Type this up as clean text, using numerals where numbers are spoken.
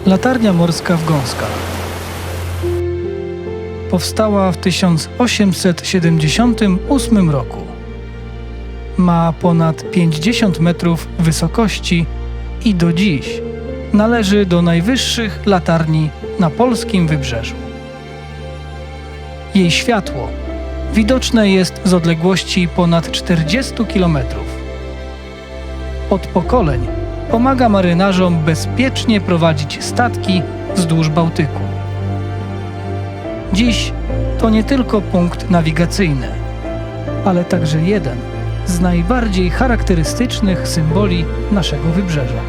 Latarnia morska w Gąskach powstała w 1878 roku. Ma ponad 50 metrów wysokości i do dziś należy do najwyższych latarni na polskim wybrzeżu. Jej światło widoczne jest z odległości ponad 40 km. Od pokoleń pomaga marynarzom bezpiecznie prowadzić statki wzdłuż Bałtyku. Dziś to nie tylko punkt nawigacyjny, ale także jeden z najbardziej charakterystycznych symboli naszego wybrzeża.